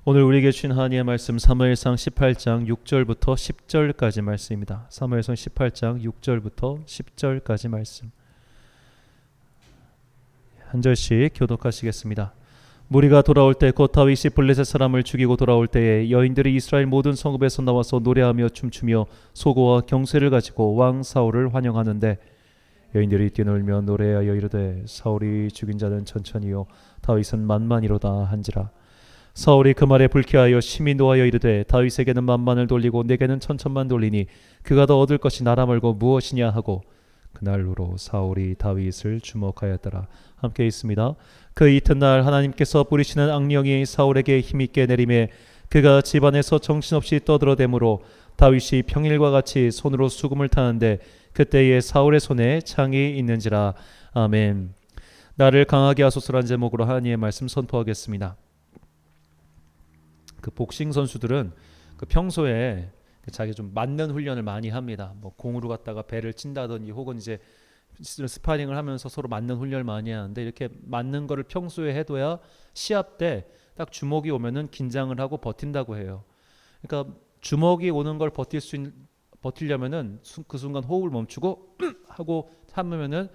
오늘 우리에게 주신 하나님의 말씀 사무엘상 18장 6절부터 10절까지 말씀입니다. 사무엘상 18장 6절부터 10절까지 말씀. 한 절씩 교독하시겠습니다. 무리가 돌아올 때 곧 다윗이 블레셋 사람을 죽이고 돌아올 때에 여인들이 이스라엘 모든 성읍에서 나와서 노래하며 춤추며 소고와 경쇠를 가지고 왕 사울을 환영하는데 여인들이 뛰놀며 노래하여 이르되 사울이 죽인 자는 천천히요 다윗은 만만이로다 한지라. 사울이 그 말에 불쾌하여 심히 노하여 이르되 다윗에게는 만만을 돌리고 내게는 천천만 돌리니 그가 더 얻을 것이 나라 말고 무엇이냐 하고 그날로 사울이 다윗을 주목하였더라. 함께 있습니다. 그 이튿날 하나님께서 뿌리시는 악령이 사울에게 힘있게 내림에 그가 집안에서 정신없이 떠들어대므로 다윗이 평일과 같이 손으로 수금을 타는데 그때에 사울의 손에 창이 있는지라. 아멘. 나를 강하게 하소서란 제목으로 하나님의 말씀 선포하겠습니다. 그 복싱 선수들은 그 평소에 자기 좀 맞는 훈련을 많이 합니다. 뭐 공으로 갖다가 배를 친다든지 혹은 이제 스파링을 하면서 서로 맞는 훈련을 많이 하는데 이렇게 맞는 거를 평소에 해둬야 시합 때 딱 주먹이 오면은 긴장을 하고 버틴다고 해요. 그러니까 주먹이 오는 걸 버틸려면은 그 순간 호흡을 멈추고 하고 참으면은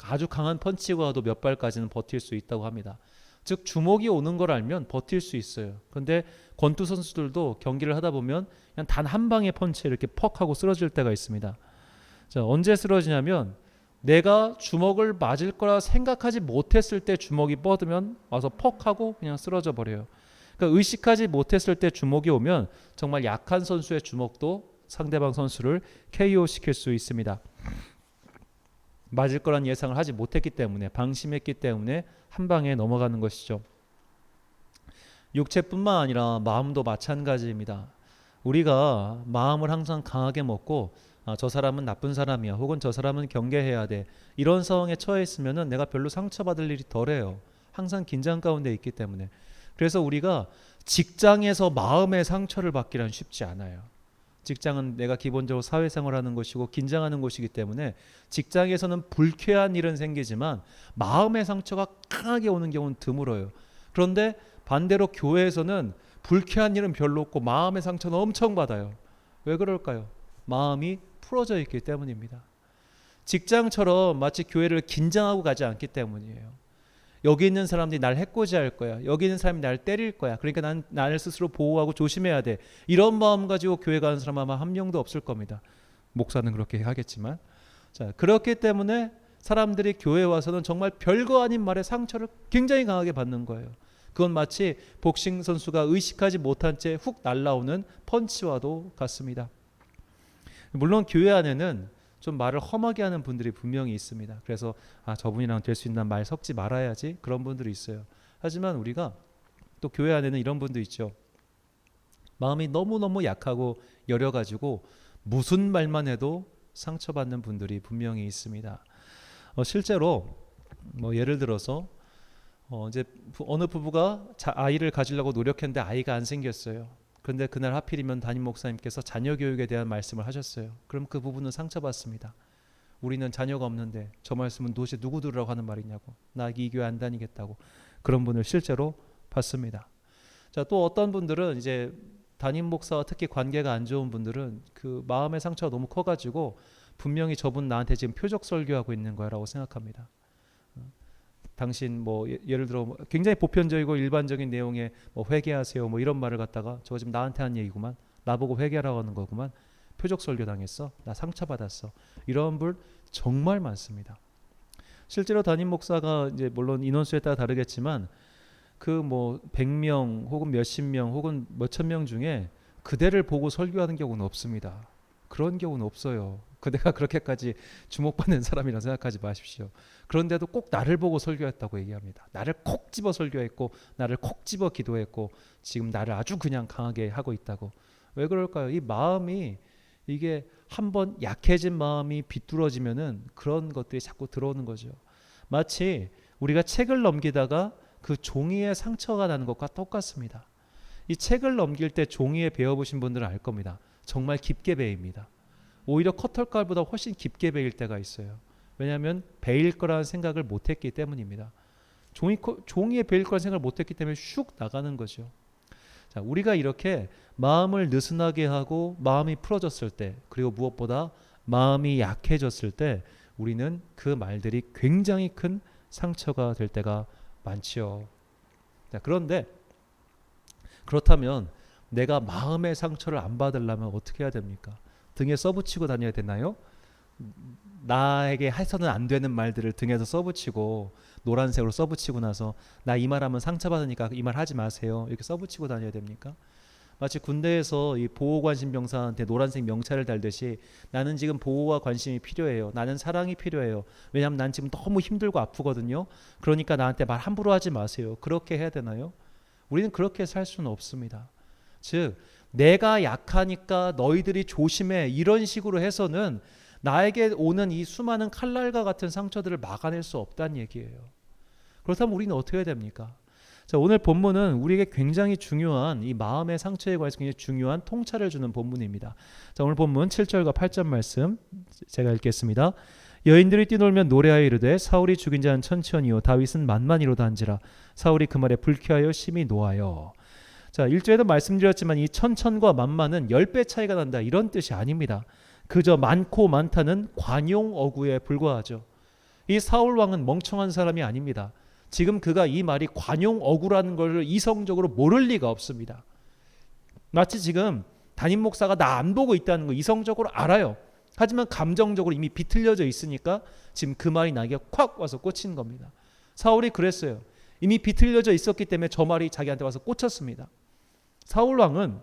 아주 강한 펀치가 와도 몇 발까지는 버틸 수 있다고 합니다. 즉 주먹이 오는 걸 알면 버틸 수 있어요. 그런데 권투 선수들도 경기를 하다 보면 그냥 단 한 방의 펀치에 이렇게 퍽 하고 쓰러질 때가 있습니다. 자, 언제 쓰러지냐면 내가 주먹을 맞을 거라 생각하지 못했을 때 주먹이 뻗으면 와서 퍽 하고 그냥 쓰러져 버려요. 그러니까 의식하지 못했을 때 주먹이 오면 정말 약한 선수의 주먹도 상대방 선수를 KO 시킬 수 있습니다. 맞을 거란 예상을 하지 못했기 때문에 방심했기 때문에 한 방에 넘어가는 것이죠. 육체뿐만 아니라 마음도 마찬가지입니다. 우리가 마음을 항상 강하게 먹고 저 사람은 나쁜 사람이야 혹은 저 사람은 경계해야 돼 이런 상황에 처해 있으면 내가 별로 상처받을 일이 덜해요. 항상 긴장 가운데 있기 때문에. 그래서 우리가 직장에서 마음의 상처를 받기란 쉽지 않아요. 직장은 내가 기본적으로 사회생활하는 곳이고 긴장하는 곳이기 때문에 직장에서는 불쾌한 일은 생기지만 마음의 상처가 강하게 오는 경우는 드물어요. 그런데 반대로 교회에서는 불쾌한 일은 별로 없고 마음의 상처는 엄청 받아요. 왜 그럴까요? 마음이 풀어져 있기 때문입니다. 직장처럼 마치 교회를 긴장하고 가지 않기 때문이에요. 여기 있는 사람들이 날 해코지할 거야. 여기 있는 사람이 날 때릴 거야. 그러니까 난 나를 스스로 보호하고 조심해야 돼. 이런 마음 가지고 교회 가는 사람 아마 한 명도 없을 겁니다. 목사는 그렇게 하겠지만. 자, 그렇기 때문에 사람들이 교회에 와서는 정말 별거 아닌 말에 상처를 굉장히 강하게 받는 거예요. 그건 마치 복싱 선수가 의식하지 못한 채 훅 날아오는 펀치와도 같습니다. 물론 교회 안에는 좀 말을 험하게 하는 분들이 분명히 있습니다. 그래서 저분이랑 될 수 있는 말 섞지 말아야지 그런 분들이 있어요. 하지만 우리가 또 교회 안에는 이런 분도 있죠. 마음이 너무너무 약하고 여려가지고 무슨 말만 해도 상처받는 분들이 분명히 있습니다. 실제로 뭐 예를 들어서 이제 어느 부부가 아이를 가지려고 노력했는데 아이가 안 생겼어요. 그런데 그날 하필이면 담임 목사님께서 자녀 교육에 대한 말씀을 하셨어요. 그럼 그 부부는 상처받습니다. 우리는 자녀가 없는데 저 말씀은 도대체 누구 들으라고 하는 말이냐고. 나 이 교회 안 다니겠다고. 그런 분을 실제로 봤습니다. 자, 또 어떤 분들은 이제 담임 목사와 특히 관계가 안 좋은 분들은 그 마음의 상처가 너무 커가지고 분명히 저분 나한테 지금 표적 설교하고 있는 거라고 생각합니다. 당신 뭐 예를 들어 굉장히 보편적이고 일반적인 내용의 뭐 회개하세요 뭐 이런 말을 갖다가 저거 지금 나한테 한 얘기구만. 나보고 회개하라고 하는 거구만. 표적 설교 당했어. 나 상처받았어. 이런 분 정말 많습니다. 실제로 담임 목사가 이제 물론 인원수에 따라 다르겠지만 그 뭐 100명 혹은 몇십 명 혹은 몇천 명 중에 그대를 보고 설교하는 경우는 없습니다. 그런 경우는 없어요. 그대가 그렇게까지 주목받는 사람이라 생각하지 마십시오. 그런데도 꼭 나를 보고 설교했다고 얘기합니다. 나를 콕 집어 설교했고 나를 콕 집어 기도했고 지금 나를 아주 그냥 강하게 하고 있다고. 왜 그럴까요? 이 마음이 이게 한번 약해진 마음이 비뚤어지면은 그런 것들이 자꾸 들어오는 거죠. 마치 우리가 책을 넘기다가 그 종이에 상처가 나는 것과 똑같습니다. 이 책을 넘길 때 종이에 베어보신 분들은 알 겁니다. 정말 깊게 베입니다. 오히려 커털칼보다 훨씬 깊게 베일 때가 있어요. 왜냐하면 베일 거라는 생각을 못했기 때문입니다. 종이에 베일 거라는 생각을 못했기 때문에 슉 나가는 거죠. 자, 우리가 이렇게 마음을 느슨하게 하고 마음이 풀어졌을 때, 그리고 무엇보다 마음이 약해졌을 때 우리는 그 말들이 굉장히 큰 상처가 될 때가 많지요. 자, 그런데 그렇다면 내가 마음의 상처를 안 받으려면 어떻게 해야 됩니까? 등에 써붙이고 다녀야 되나요? 나에게 해서는 안 되는 말들을 등에서 써붙이고 노란색으로 써붙이고 나서 나 이 말하면 상처받으니까 이 말 하지 마세요. 이렇게 써붙이고 다녀야 됩니까? 마치 군대에서 이 보호관심병사한테 노란색 명찰을 달듯이 나는 지금 보호와 관심이 필요해요. 나는 사랑이 필요해요. 왜냐하면 난 지금 너무 힘들고 아프거든요. 그러니까 나한테 말 함부로 하지 마세요. 그렇게 해야 되나요? 우리는 그렇게 살 수는 없습니다. 즉 내가 약하니까 너희들이 조심해 이런 식으로 해서는 나에게 오는 이 수많은 칼날과 같은 상처들을 막아낼 수 없다는 얘기예요. 그렇다면 우리는 어떻게 해야 됩니까? 자, 오늘 본문은 우리에게 굉장히 중요한 이 마음의 상처에 관해서 굉장히 중요한 통찰을 주는 본문입니다. 자, 오늘 본문 7절과 8절 말씀 제가 읽겠습니다. 여인들이 뛰놀며 노래하여 이르되 사울이 죽인 자는 천천히요 다윗은 만만히로다 한지라. 사울이 그 말에 불쾌하여 심히 노하여. 자, 1절에도 말씀드렸지만 이 천천과 만만은 10배 차이가 난다 이런 뜻이 아닙니다. 그저 많고 많다는 관용 어구에 불과하죠. 이 사울 왕은 멍청한 사람이 아닙니다. 지금 그가 이 말이 관용 어구라는 것을 이성적으로 모를 리가 없습니다. 마치 지금 담임 목사가 나 안 보고 있다는 거 이성적으로 알아요. 하지만 감정적으로 이미 비틀려져 있으니까 지금 그 말이 나에게 콱 와서 꽂힌 겁니다. 사울이 그랬어요. 이미 비틀려져 있었기 때문에 저 말이 자기한테 와서 꽂혔습니다. 사울 왕은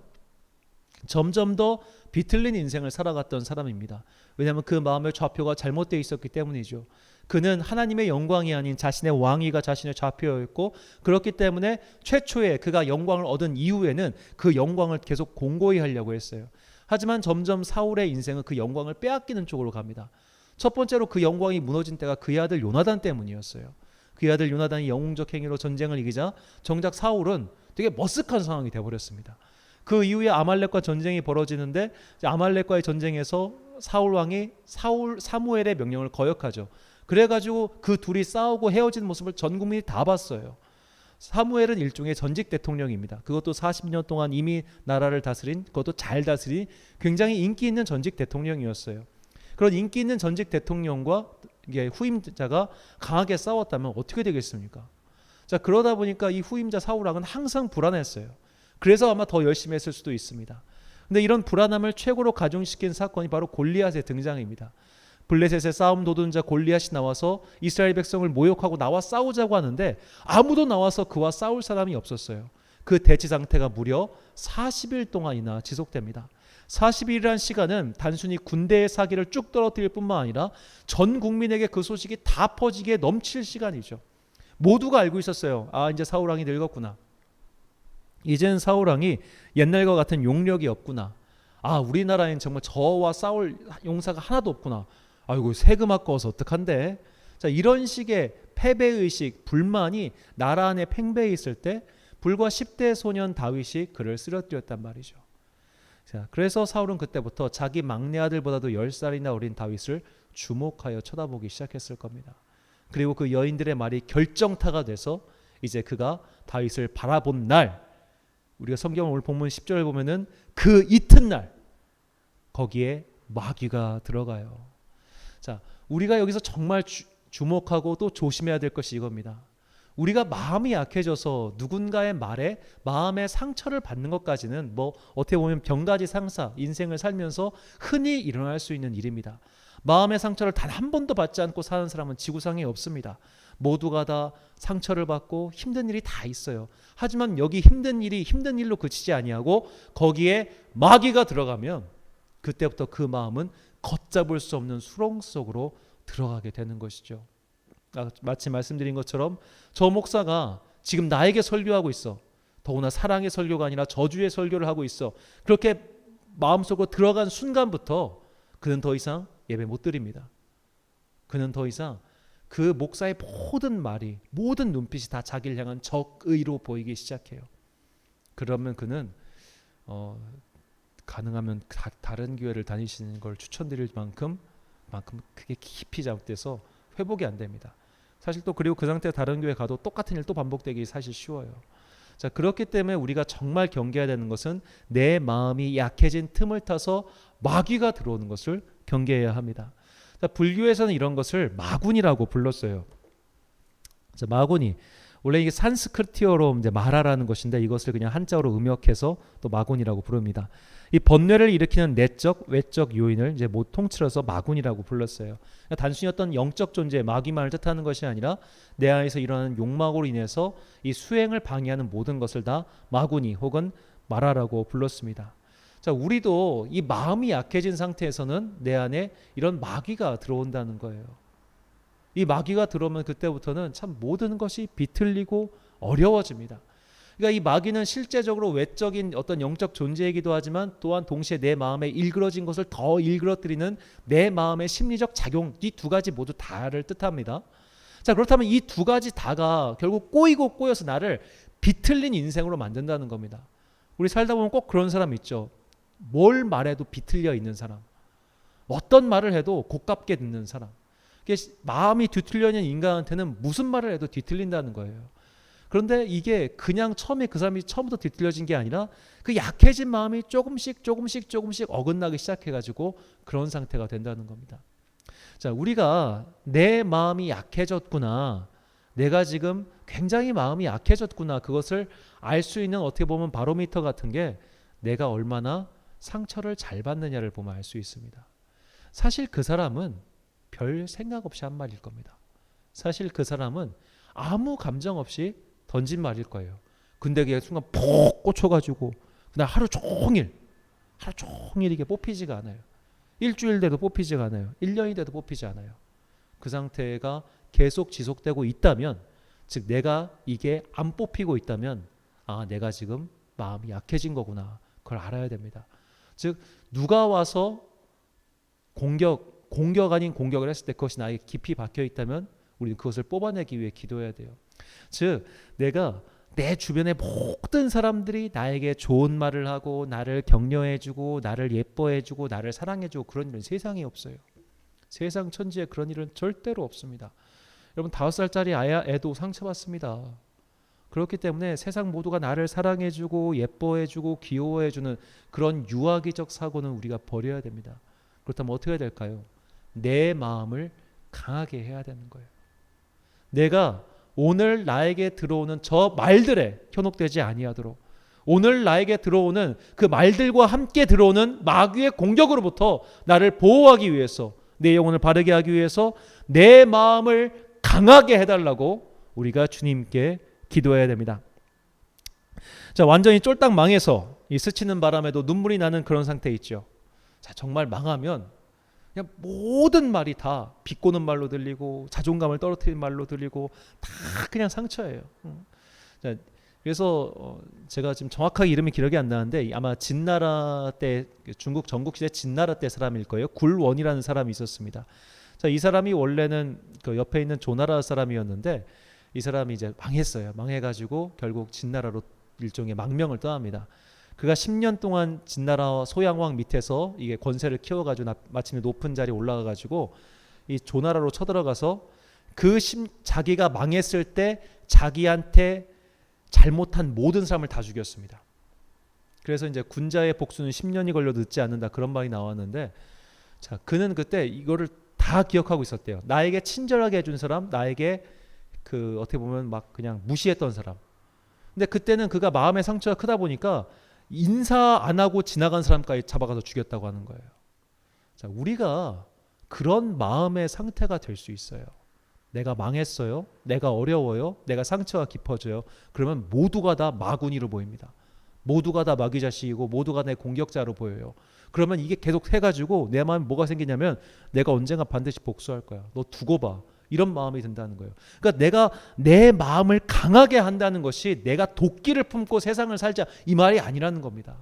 점점 더 비틀린 인생을 살아갔던 사람입니다. 왜냐하면 그 마음의 좌표가 잘못되어 있었기 때문이죠. 그는 하나님의 영광이 아닌 자신의 왕위가 자신의 좌표였고, 그렇기 때문에 최초에 그가 영광을 얻은 이후에는 그 영광을 계속 공고히 하려고 했어요. 하지만 점점 사울의 인생은 그 영광을 빼앗기는 쪽으로 갑니다. 첫 번째로 그 영광이 무너진 때가 그의 아들 요나단 때문이었어요. 그의 아들 요나단이 영웅적 행위로 전쟁을 이기자 정작 사울은 되게 머쓱한 상황이 되어버렸습니다. 그 이후에 아말렉과 전쟁이 벌어지는데 아말렉과의 전쟁에서 사울 왕이 사무엘의 명령을 거역하죠. 그래가지고 그 둘이 싸우고 헤어지는 모습을 전 국민이 다 봤어요. 사무엘은 일종의 전직 대통령입니다. 그것도 40년 동안 이미 나라를 다스린, 그것도 잘 다스린 굉장히 인기 있는 전직 대통령이었어요. 그런 인기 있는 전직 대통령과 후임자가 강하게 싸웠다면 어떻게 되겠습니까? 자, 그러다 보니까 이 후임자 사울 왕은 항상 불안했어요. 그래서 아마 더 열심히 했을 수도 있습니다. 근데 이런 불안함을 최고로 가중시킨 사건이 바로 골리앗의 등장입니다. 블레셋의 싸움 도둔 자 골리앗이 나와서 이스라엘 백성을 모욕하고 나와 싸우자고 하는데 아무도 나와서 그와 싸울 사람이 없었어요. 그 대치 상태가 무려 40일 동안이나 지속됩니다. 40일이라는 시간은 단순히 군대의 사기를 쭉 떨어뜨릴 뿐만 아니라 전 국민에게 그 소식이 다 퍼지기에 넘칠 시간이죠. 모두가 알고 있었어요. 아, 이제 사울 왕이 늙었구나. 이젠 사울 왕이 옛날과 같은 용력이 없구나. 아, 우리나라엔 정말 저와 싸울 용사가 하나도 없구나. 아이고, 세금 아까워서 어떡한데. 자, 이런 식의 패배의식, 불만이 나라 안에 팽배해 있을 때 불과 10대 소년 다윗이 그를 쓰러뜨렸단 말이죠. 자, 그래서 사울은 그때부터 자기 막내 아들보다도 10살이나 어린 다윗을 주목하여 쳐다보기 시작했을 겁니다. 그리고 그 여인들의 말이 결정타가 돼서 이제 그가 다윗을 바라본 날, 우리가 성경 오늘 본문 10절을 보면은 그 이튿날 거기에 마귀가 들어가요. 자, 우리가 여기서 정말 주목하고 또 조심해야 될 것이 이겁니다. 우리가 마음이 약해져서 누군가의 말에 마음의 상처를 받는 것까지는 뭐 어떻게 보면 병가지 상사, 인생을 살면서 흔히 일어날 수 있는 일입니다. 마음의 상처를 단 한 번도 받지 않고 사는 사람은 지구상에 없습니다. 모두가 다 상처를 받고 힘든 일이 다 있어요. 하지만 여기 힘든 일이 힘든 일로 그치지 아니하고 거기에 마귀가 들어가면 그때부터 그 마음은 걷잡을 수 없는 수렁 속으로 들어가게 되는 것이죠. 마치 말씀드린 것처럼 저 목사가 지금 나에게 설교하고 있어. 더구나 사랑의 설교가 아니라 저주의 설교를 하고 있어. 그렇게 마음속으로 들어간 순간부터 그는 더 이상 예배 못 드립니다. 그는 더 이상 그 목사의 모든 말이, 모든 눈빛이 다 자기를 향한 적의로 보이기 시작해요. 그러면 그는 가능하면 다른 교회를 다니시는 걸 추천드릴 만큼 크게 깊이 잘못돼서 회복이 안 됩니다. 사실 또 그리고 그 상태에 다른 교회 가도 똑같은 일 또 반복되기 사실 쉬워요. 자, 그렇기 때문에 우리가 정말 경계해야 되는 것은 내 마음이 약해진 틈을 타서 마귀가 들어오는 것을 경계해야 합니다. 자, 불교에서는 이런 것을 마군이라고 불렀어요. 자, 마군이 원래 이게 산스크리트어로 이제 마라라는 것인데 이것을 그냥 한자어로 음역해서 또 마군이라고 부릅니다. 이 번뇌를 일으키는 내적, 외적 요인을 이제 못 통틀어서 마군이라고 불렀어요. 그러니까 단순히 어떤 영적 존재, 마귀만을 뜻하는 것이 아니라 내 안에서 일어나는 욕망으로 인해서 이 수행을 방해하는 모든 것을 다 마군이 혹은 마라라고 불렀습니다. 자, 우리도 이 마음이 약해진 상태에서는 내 안에 이런 마귀가 들어온다는 거예요. 이 마귀가 들어오면 그때부터는 참 모든 것이 비틀리고 어려워집니다. 그러니까 이 마귀는 실제적으로 외적인 어떤 영적 존재이기도 하지만 또한 동시에 내 마음에 일그러진 것을 더 일그러뜨리는 내 마음의 심리적 작용, 이 두 가지 모두 다를 뜻합니다. 자, 그렇다면 이 두 가지 다가 결국 꼬이고 꼬여서 나를 비틀린 인생으로 만든다는 겁니다. 우리 살다 보면 꼭 그런 사람 있죠. 뭘 말해도 비틀려 있는 사람, 어떤 말을 해도 고깝게 듣는 사람. 마음이 뒤틀려 있는 인간한테는 무슨 말을 해도 뒤틀린다는 거예요. 그런데 이게 그냥 처음에 그 사람이 처음부터 뒤틀려진 게 아니라 그 약해진 마음이 조금씩 어긋나기 시작해가지고 그런 상태가 된다는 겁니다. 자, 우리가 내 마음이 약해졌구나, 내가 지금 굉장히 마음이 약해졌구나, 그것을 알 수 있는 어떻게 보면 바로미터 같은 게 내가 얼마나 상처를 잘 받느냐를 보면 알 수 있습니다. 사실 그 사람은 별 생각 없이 한 말일 겁니다. 사실 그 사람은 아무 감정 없이 던진 말일 거예요. 근데 그게 순간 푹 꽂혀가지고 그날 하루 종일 이게 뽑히지가 않아요. 일주일 돼도 뽑히지가 않아요. 1년이 돼도 뽑히지 않아요. 그 상태가 계속 지속되고 있다면, 즉 내가 이게 안 뽑히고 있다면 아, 내가 지금 마음이 약해진 거구나, 그걸 알아야 됩니다. 즉 누가 와서 공격 아닌 공격을 했을 때 그것이 나에게 깊이 박혀 있다면 우리는 그것을 뽑아내기 위해 기도해야 돼요. 즉 내가 내 주변의 모든 사람들이 나에게 좋은 말을 하고 나를 격려해주고 나를 예뻐해주고 나를 사랑해주고 그런 일은 세상에 없어요. 세상 천지에 그런 일은 절대로 없습니다. 여러분 5살짜리 애도 상처받습니다. 그렇기 때문에 세상 모두가 나를 사랑해주고 예뻐해주고 귀여워해주는 그런 유아기적 사고는 우리가 버려야 됩니다. 그렇다면 어떻게 해야 될까요? 내 마음을 강하게 해야 되는 거예요. 내가 오늘 나에게 들어오는 저 말들에 현혹되지 아니하도록, 오늘 나에게 들어오는 그 말들과 함께 들어오는 마귀의 공격으로부터 나를 보호하기 위해서, 내 영혼을 바르게 하기 위해서 내 마음을 강하게 해달라고 우리가 주님께 기도해야 됩니다. 자, 완전히 쫄딱 망해서 이 스치는 바람에도 눈물이 나는 그런 상태 있죠. 자, 정말 망하면 그냥 모든 말이 다 비꼬는 말로 들리고 자존감을 떨어뜨리는 말로 들리고 다 그냥 상처예요. 자, 그래서 제가 지금 정확하게 이름이 기억이 안 나는데 아마 진나라 때, 중국 전국시대 진나라 때 사람일 거예요. 굴원이라는 사람이 있었습니다. 자, 이 사람이 원래는 그 옆에 있는 조나라 사람이었는데 이 사람이 이제 망했어요. 망해가지고 결국 진나라로 일종의 망명을 떠납니다. 그가 10년 동안 진나라 소양왕 밑에서 이게 권세를 키워가지고 마침내 높은 자리에 올라가가지고 이 조나라로 쳐들어가서 자기가 망했을 때 자기한테 잘못한 모든 사람을 다 죽였습니다. 그래서 이제 군자의 복수는 10년이 걸려도 늦지 않는다, 그런 말이 나왔는데, 자, 그는 그때 이거를 다 기억하고 있었대요. 나에게 친절하게 해준 사람, 나에게 그 어떻게 보면 막 그냥 무시했던 사람. 근데 그때는 그가 마음의 상처가 크다 보니까 인사 안 하고 지나간 사람까지 잡아가서 죽였다고 하는 거예요. 자, 우리가 그런 마음의 상태가 될 수 있어요. 내가 망했어요. 내가 어려워요. 내가 상처가 깊어져요. 그러면 모두가 다 마구니로 보입니다. 모두가 다 마귀 자식이고 모두가 내 공격자로 보여요. 그러면 이게 계속 해가지고 내 마음에 뭐가 생기냐면 내가 언젠가 반드시 복수할 거야. 너 두고 봐. 이런 마음이 든다는 거예요. 그러니까 내가 내 마음을 강하게 한다는 것이 내가 도끼를 품고 세상을 살자, 이 말이 아니라는 겁니다.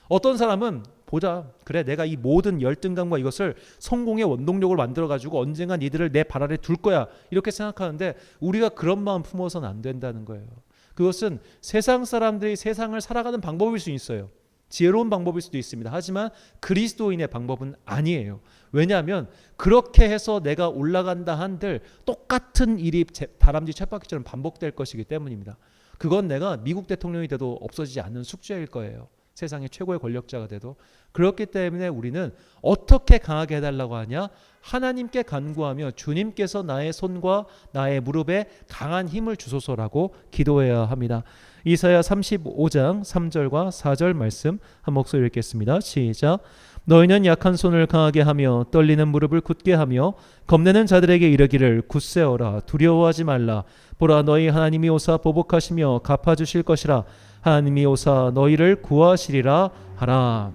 어떤 사람은 보자, 그래 내가 이 모든 열등감과 이것을 성공의 원동력을 만들어가지고 언젠가 니들을 내 발 아래 둘 거야, 이렇게 생각하는데 우리가 그런 마음 품어서는 안 된다는 거예요. 그것은 세상 사람들이 세상을 살아가는 방법일 수 있어요. 지혜로운 방법일 수도 있습니다. 하지만 그리스도인의 방법은 아니에요. 왜냐하면 그렇게 해서 내가 올라간다 한들 똑같은 일이 다람쥐 쳇바퀴처럼 반복될 것이기 때문입니다. 그건 내가 미국 대통령이 돼도 없어지지 않는 숙제일 거예요. 세상의 최고의 권력자가 돼도. 그렇기 때문에 우리는 어떻게 강하게 해달라고 하냐? 하나님께 간구하며 주님께서 나의 손과 나의 무릎에 강한 힘을 주소서라고 기도해야 합니다. 이사야 35장 3절과 4절 말씀 한 목소리 읽겠습니다. 시작. 너희는 약한 손을 강하게 하며 떨리는 무릎을 굳게 하며 겁내는 자들에게 이르기를 굳세어라 두려워하지 말라. 보라 너희 하나님이 오사 보복하시며 갚아주실 것이라. 하나님이 오사 너희를 구하시리라 하라.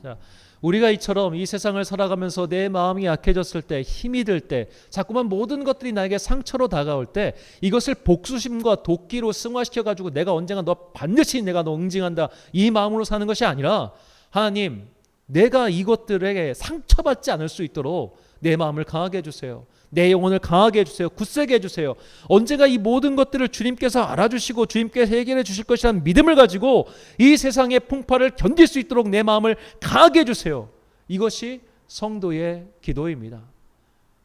자, 우리가 이처럼 이 세상을 살아가면서 내 마음이 약해졌을 때, 힘이 들 때, 자꾸만 모든 것들이 나에게 상처로 다가올 때 이것을 복수심과 도끼로 승화시켜가지고 내가 언젠가 반드시 내가 너 응징한다 이 마음으로 사는 것이 아니라, 하나님 내가 이것들에게 상처받지 않을 수 있도록 내 마음을 강하게 해주세요. 내 영혼을 강하게 해주세요. 굳세게 해주세요. 언제가 이 모든 것들을 주님께서 알아주시고 주님께서 해결해 주실 것이라는 믿음을 가지고 이 세상의 풍파를 견딜 수 있도록 내 마음을 강하게 해주세요. 이것이 성도의 기도입니다.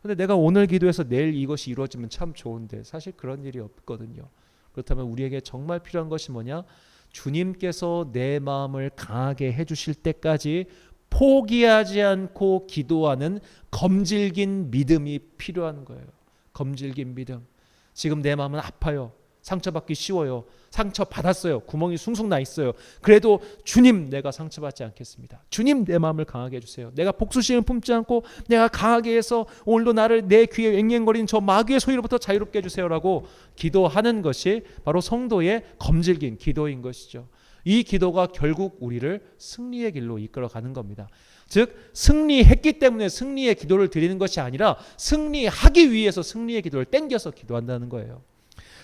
그런데 내가 오늘 기도해서 내일 이것이 이루어지면 참 좋은데 사실 그런 일이 없거든요. 그렇다면 우리에게 정말 필요한 것이 뭐냐? 주님께서 내 마음을 강하게 해주실 때까지 포기하지 않고 기도하는 검질긴 믿음이 필요한 거예요. 검질긴 믿음. 지금 내 마음은 아파요. 상처받기 쉬워요. 상처받았어요. 구멍이 숭숭 나 있어요. 그래도 주님 내가 상처받지 않겠습니다. 주님 내 마음을 강하게 해주세요. 내가 복수심을 품지 않고 내가 강하게 해서 오늘도 나를 내 귀에 앵앵거리는 저 마귀의 소리로부터 자유롭게 해주세요라고 기도하는 것이 바로 성도의 검질긴 기도인 것이죠. 이 기도가 결국 우리를 승리의 길로 이끌어가는 겁니다. 즉 승리했기 때문에 승리의 기도를 드리는 것이 아니라 승리하기 위해서 승리의 기도를 땡겨서 기도한다는 거예요.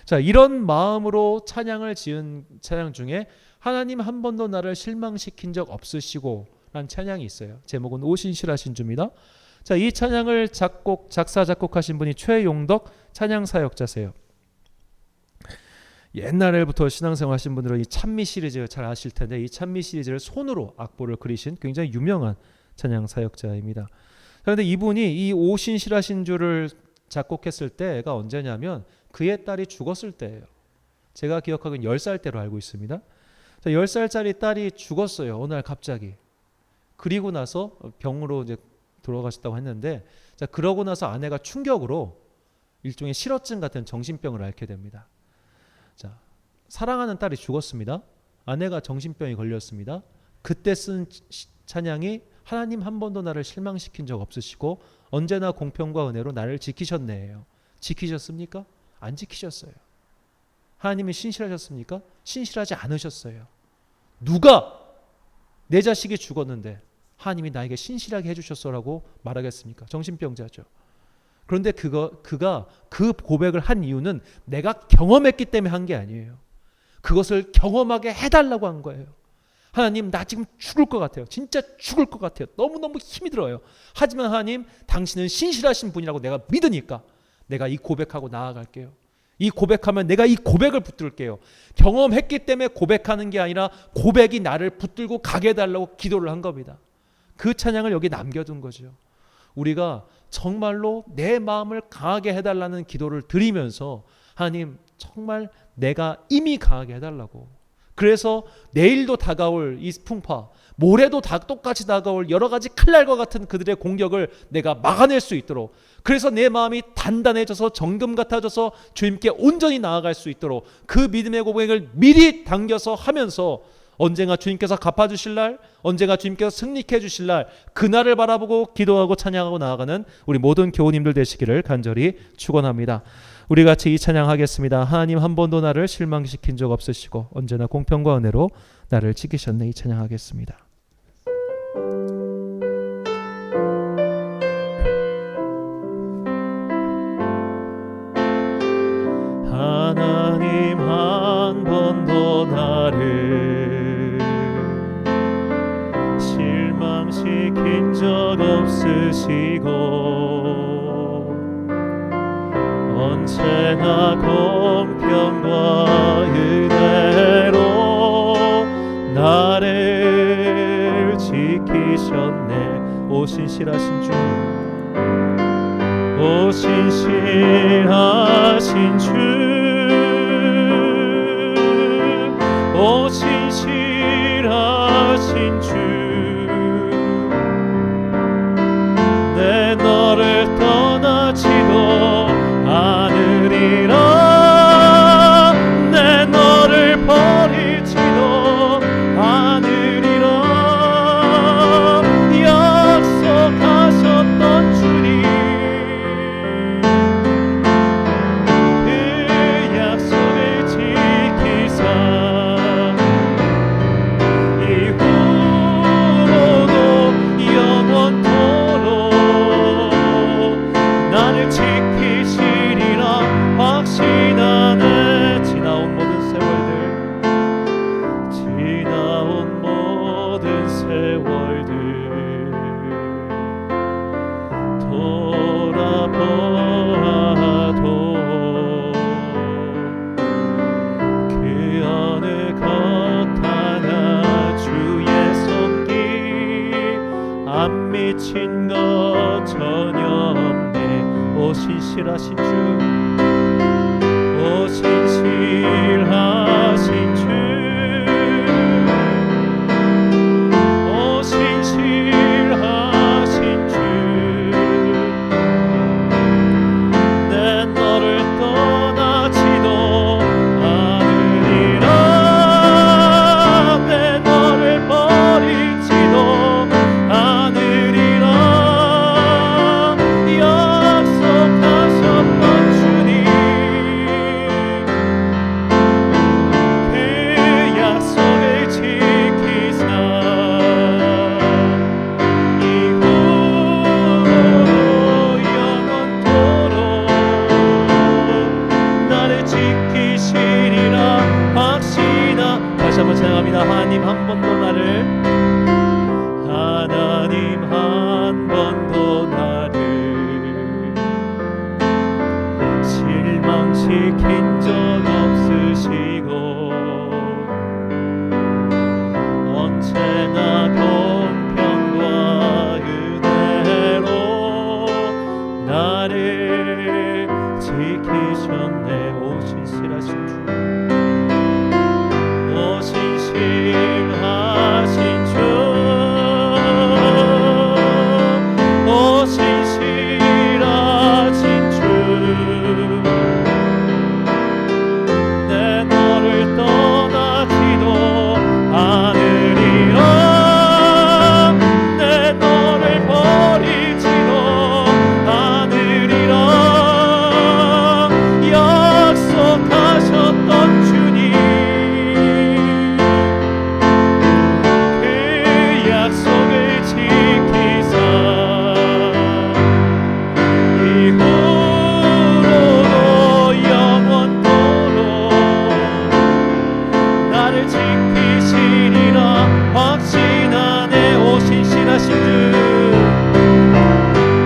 자, 이런 마음으로 찬양을 지은 찬양 중에 하나님 한 번도 나를 실망시킨 적 없으시고 라는 찬양이 있어요. 제목은 오신실하신 주입니다. 자, 이 찬양을 작사 작곡하신 분이 최용덕 찬양 사역자세요. 옛날부터 신앙생활 하신 분들은 이 찬미 시리즈 잘 아실 텐데 이 찬미 시리즈를 손으로 악보를 그리신 굉장히 유명한 찬양 사역자입니다. 그런데 이분이 이 오신실하신 주를 작곡했을 때가 언제냐면 그의 딸이 죽었을 때예요. 제가 기억하기엔 10살 때로 알고 있습니다. 10살짜리 딸이 죽었어요. 어느 날 갑자기. 그리고 나서 병으로 이제 돌아가셨다고 했는데, 자, 그러고 나서 아내가 충격으로 일종의 실어증 같은 정신병을 앓게 됩니다. 자, 사랑하는 딸이 죽었습니다. 아내가 정신병이 걸렸습니다. 그때 쓴 찬양이 하나님 한 번도 나를 실망시킨 적 없으시고 언제나 공평과 은혜로 나를 지키셨네요. 지키셨습니까? 안 지키셨어요. 하나님이 신실하셨습니까? 신실하지 않으셨어요. 누가 내 자식이 죽었는데 하나님이 나에게 신실하게 해주셨어라고 말하겠습니까? 정신병자죠. 그런데 그가 그 고백을 한 이유는 내가 경험했기 때문에 한 게 아니에요. 그것을 경험하게 해달라고 한 거예요. 하나님 나 지금 죽을 것 같아요. 진짜 죽을 것 같아요. 너무너무 힘이 들어요. 하지만 하나님 당신은 신실하신 분이라고 내가 믿으니까 내가 이 고백하고 나아갈게요. 이 고백하면 내가 이 고백을 붙들게요. 경험했기 때문에 고백하는 게 아니라 고백이 나를 붙들고 가게 해달라고 기도를 한 겁니다. 그 찬양을 여기 남겨둔 거죠. 우리가 정말로 내 마음을 강하게 해달라는 기도를 드리면서 하나님 정말 내가 이미 강하게 해달라고. 그래서 내일도 다가올 이 풍파, 모레도 다 똑같이 다가올 여러 가지 칼날과 같은 그들의 공격을 내가 막아낼 수 있도록, 그래서 내 마음이 단단해져서 정금 같아져서 주님께 온전히 나아갈 수 있도록 그 믿음의 고백을 미리 당겨서 하면서 언젠가 주님께서 갚아주실 날, 언젠가 주님께서 승리케 해주실 날, 그날을 바라보고 기도하고 찬양하고 나아가는 우리 모든 교우님들 되시기를 간절히 축원합니다. 우리 같이 이 찬양하겠습니다. 하나님 한 번도 나를 실망시킨 적 없으시고 언제나 공평과 은혜로 나를 지키셨네. 이 찬양하겠습니다. 하나님 한 번도 나를 실망시킨 적 없으시고 언제나 공평과 은혜로 나를 지키셨네. 오 신실하신 주, 오 신실하신 주, 신실하신 주, 내 너를 떠나지도 않으리라. 내 너를 버리지도 않으리라. 약속하셨던 주님, 그 약속을 지키사 이후로도 영원토록 나를 지키시리라 확신하네. 지나온 모든 세월들, 지나온 모든 세월들 돌아보아도 그 어느 것 하나 주의 손길 안 미친 것 전혀 없네. 오 신실하신 주, 오 신실하신 주, 오 신실하신 주, 내 너를 떠나지도 않으리라. 내 너를 버리지도 않으리라. 약속하셨던 주님, 그 약속을 지키사 이후로 영원토록 나를 지키시리라 확신하. 다시 한번 찬양합니다. 하나님 한 번도 나를, 하나님 한 번도 나를 실망시킨 적 없으시고 언제나 공평과 은혜로 나를 지키셨네. 오 신실하신 주, 오 신실하신 주, 오 신실하신 주, 내 너를 떠나지도 않으리라. 내 너를 버리지도 않으리라. 약속하셨던 주님, 그 약속을 지키사 이후로도 영원토록 나를 지키시리라 확신하네. 오 신실하신 주,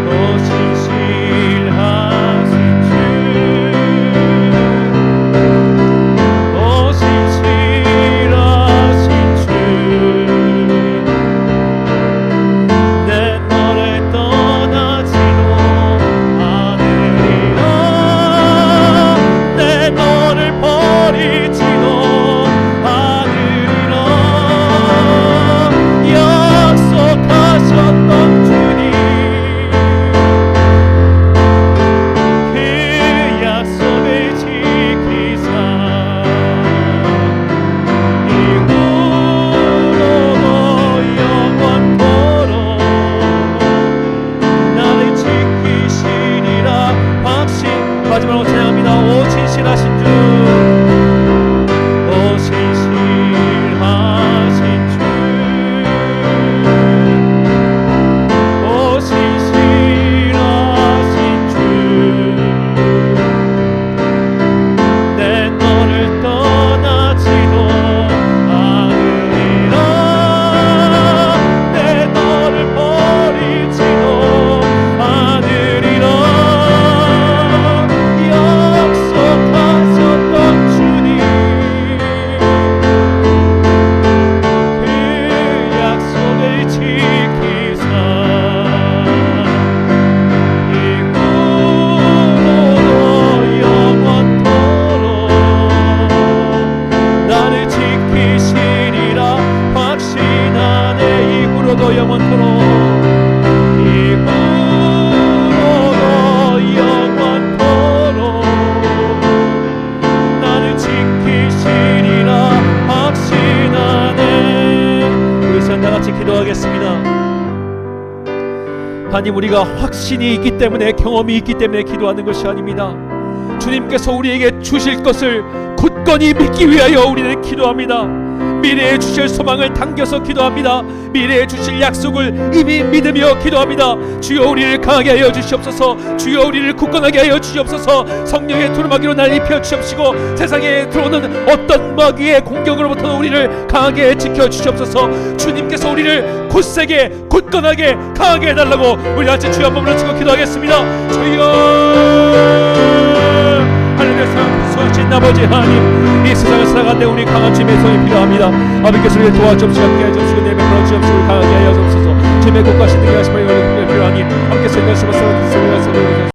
오 신실하신 주, 오 신실하신 주, 내 너를 떠나지도 않으리라. 내 너를 버리지도 않으리라. 약속하셨던 하나님, 우리가 확신이 있기 때문에, 경험이 있기 때문에 기도하는 것이 아닙니다. 주님께서 우리에게 주실 것을 굳건히 믿기 위하여 우리는 기도합니다. 미래에 주실 소망을 당겨서 기도합니다. 미래에 주실 약속을 이미 믿으며 기도합니다. 주여, 우리를 강하게 하여 주시옵소서. 주여, 우리를 굳건하게 하여 주시옵소서. 성령의 두루마기로 날 입혀 주시옵시고 세상에 들어오는 어떤 마귀의 공격으로부터 우리를 강하게 지켜 주시옵소서. 주님께서 우리를 굳세게, 굳건하게, 강하게 해달라고 우리 같이 주여 한번 불러치고 기도하겠습니다. 주여, 하늘의 사랑 수하신 아버지 하나님, 이 세상을 살아가는데 우리 강한 주님의 손이 필요합니다. 아버지께서 우리를 도와주옵시고 함께 해주시고 내면 불러주옵시고 강하게 하여 주옵소서. 주님의 곳과 신들이 하시며 이걸 필요하니 함께 생각하시면서